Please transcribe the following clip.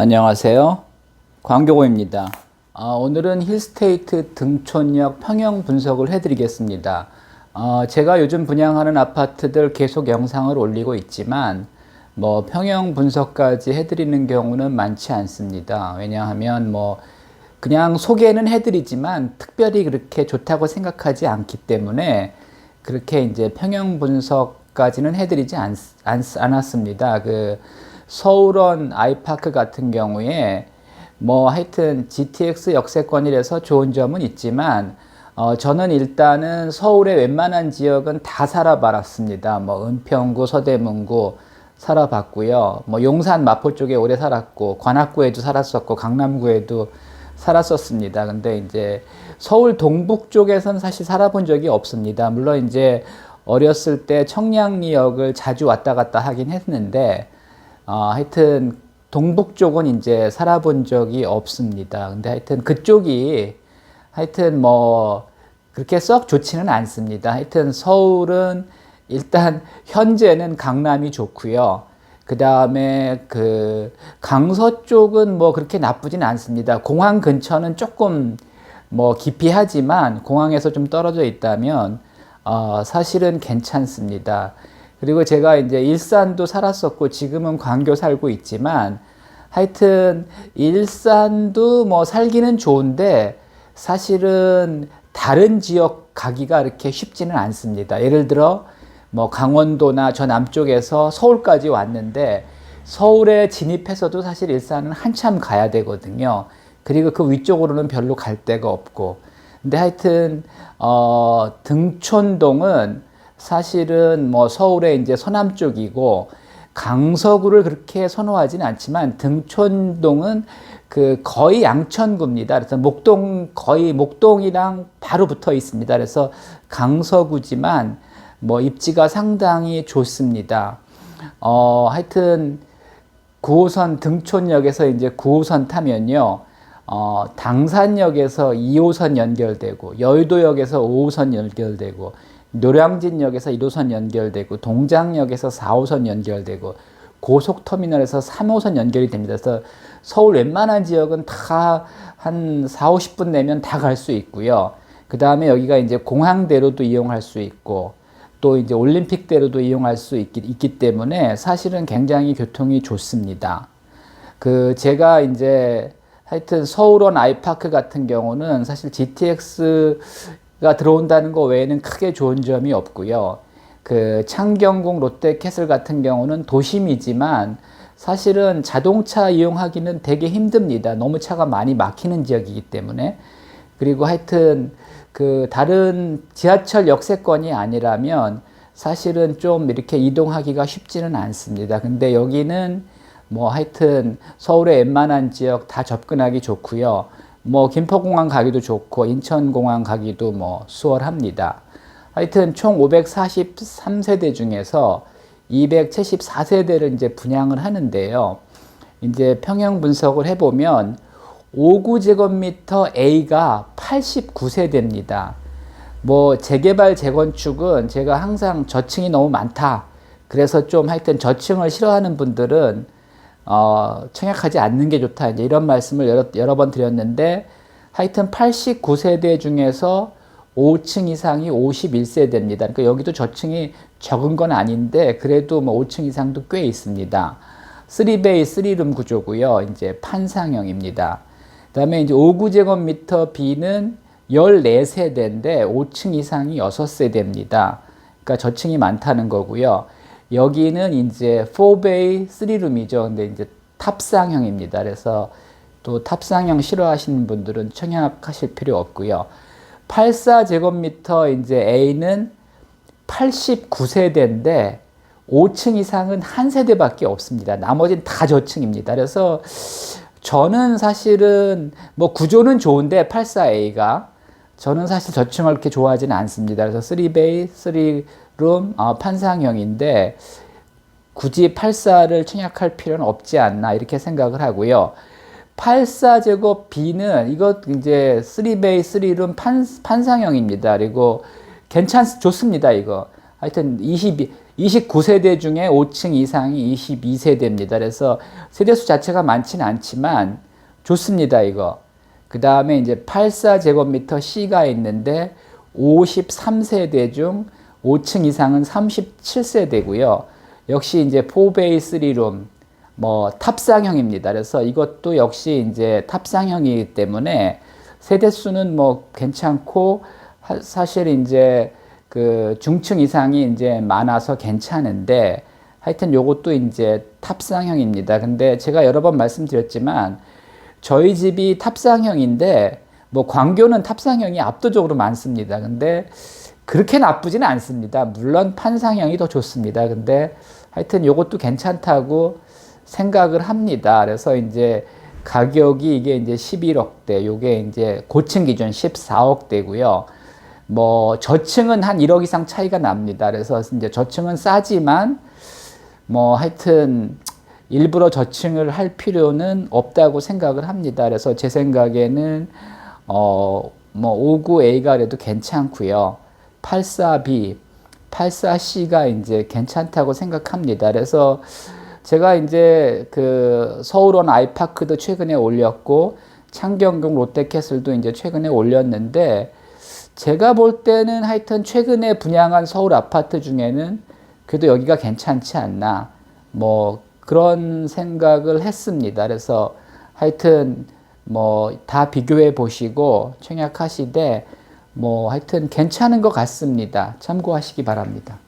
안녕하세요. 광교고입니다. 오늘은 힐스테이트 등촌역 평형 분석을 해드리겠습니다. 제가 요즘 분양하는 아파트들 계속 영상을 올리고 있지만 평형 분석까지 해드리는 경우는 많지 않습니다. 왜냐하면 그냥 소개는 해드리지만 특별히 그렇게 좋다고 생각하지 않기 때문에 그렇게 이제 평형 분석까지는 해드리지 않았습니다. 서울원 아이파크 같은 경우에 하여튼 GTX 역세권이라서 좋은 점은 있지만 저는 일단은 서울의 웬만한 지역은 다 살아봤습니다. 은평구, 서대문구 살아봤고요. 용산, 마포 쪽에 오래 살았고 관악구에도 살았었고 강남구에도 살았었습니다. 근데 이제 서울 동북 쪽에선 사실 살아본 적이 없습니다. 물론 이제 어렸을 때 청량리역을 자주 왔다 갔다 하긴 했는데 하여튼 동북 쪽은 이제 살아본 적이 없습니다. 근데 하여튼 그쪽이 하여튼 그렇게 썩 좋지는 않습니다. 하여튼 서울은 일단 현재는 강남이 좋고요. 그 다음에 강서 쪽은 그렇게 나쁘진 않습니다. 공항 근처는 조금 기피하지만 공항에서 좀 떨어져 있다면 사실은 괜찮습니다. 그리고 제가 이제 일산도 살았었고 지금은 광교 살고 있지만 하여튼 일산도 살기는 좋은데 사실은 다른 지역 가기가 그렇게 쉽지는 않습니다. 예를 들어 강원도나 저 남쪽에서 서울까지 왔는데 서울에 진입해서도 사실 일산은 한참 가야 되거든요. 그리고 그 위쪽으로는 별로 갈 데가 없고. 근데 하여튼 등촌동은 사실은 서울의 이제 서남 쪽이고 강서구를 그렇게 선호하지는 않지만 등촌동은 거의 양천구입니다. 그래서 거의 목동이랑 바로 붙어 있습니다. 그래서 강서구지만 입지가 상당히 좋습니다. 하여튼 9호선 등촌역에서 이제 9호선 타면요. 당산역에서 2호선 연결되고 여의도역에서 5호선 연결되고 노량진역에서 1호선 연결되고 동장역에서 4호선 연결되고 고속터미널에서 3호선 연결이 됩니다. 그래서 서울 웬만한 지역은 다 한 4, 50분 내면 다 갈 수 있고요. 그 다음에 여기가 이제 공항대로도 이용할 수 있고 또 이제 올림픽대로도 이용할 수 있기 때문에 사실은 굉장히 교통이 좋습니다. 제가 이제 하여튼 서울원 아이파크 같은 경우는 사실 GTX가 들어온다는 거 외에는 크게 좋은 점이 없고요. 창경궁 롯데캐슬 같은 경우는 도심이지만 사실은 자동차 이용하기는 되게 힘듭니다. 너무 차가 많이 막히는 지역이기 때문에. 그리고 하여튼 다른 지하철 역세권이 아니라면 사실은 좀 이렇게 이동하기가 쉽지는 않습니다. 근데 여기는 하여튼 서울의 웬만한 지역 다 접근하기 좋고요. 김포공항 가기도 좋고 인천공항 가기도 수월합니다. 하여튼 총 543세대 중에서 274세대를 이제 분양을 하는데요. 이제 평형 분석을 해보면 5구제곱미터 A가 89세대입니다. 재개발 재건축은 제가 항상 저층이 너무 많다. 그래서 좀 하여튼 저층을 싫어하는 분들은 청약하지 않는 게 좋다. 이제 이런 말씀을 여러 번 드렸는데 하여튼 89세대 중에서 5층 이상이 51세대입니다. 그러니까 여기도 저층이 적은 건 아닌데 그래도 5층 이상도 꽤 있습니다. 3베이 3룸 구조고요. 이제 판상형입니다. 그다음에 이제 5구제곱미터 B는 14세대인데 5층 이상이 6세대입니다. 그러니까 저층이 많다는 거고요. 여기는 이제 4베이 3룸이죠. 근데 이제 탑상형입니다. 그래서 또 탑상형 싫어하시는 분들은 청약하실 필요 없고요. 84제곱미터 이제 A는 89세대인데 5층 이상은 한 세대밖에 없습니다. 나머지는 다 저층입니다. 그래서 저는 사실은 구조는 좋은데 84A가 저는 사실 저층을 그렇게 좋아하지는 않습니다. 그래서 3베이 3룸 판상형인데 굳이 84를 청약할 필요는 없지 않나 이렇게 생각을 하고요. 84제곱 B는 이것 이제 3베이 3룸 판상형입니다. 그리고 좋습니다. 이거 하여튼 29세대 중에 5층 이상이 22세대입니다. 그래서 세대수 자체가 많지는 않지만 좋습니다, 이거. 그 다음에 이제 84제곱미터 C가 있는데 53세대 중 5층 이상은 37세대고요. 역시 이제 4베이 3룸, 뭐 탑상형입니다. 그래서 이것도 역시 이제 탑상형이기 때문에 세대수는 뭐 괜찮고, 사실 이제 그 중층 이상이 이제 많아서 괜찮은데, 하여튼 요것도 이제 탑상형입니다. 근데 제가 여러 번 말씀드렸지만 저희 집이 탑상형인데 뭐 광교는 탑상형이 압도적으로 많습니다. 근데 그렇게 나쁘지는 않습니다. 물론 판상형이 더 좋습니다. 근데 하여튼 요것도 괜찮다고 생각을 합니다. 그래서 이제 가격이 이게 이제 11억대, 요게 이제 고층 기준 14억대고요. 뭐 저층은 한 1억 이상 차이가 납니다. 그래서 이제 저층은 싸지만 뭐 하여튼 일부러 저층을 할 필요는 없다고 생각을 합니다. 그래서 제 생각에는 뭐 59A가 그래도 괜찮고요. 84B, 84C가 이제 괜찮다고 생각합니다. 그래서 제가 이제 그 서울원 아이파크도 최근에 올렸고 창경동 롯데캐슬도 이제 최근에 올렸는데, 제가 볼 때는 하여튼 최근에 분양한 서울 아파트 중에는 그래도 여기가 괜찮지 않나, 뭐 그런 생각을 했습니다. 그래서 하여튼 뭐 다 비교해 보시고 청약하시되 뭐 하여튼 괜찮은 것 같습니다. 참고하시기 바랍니다.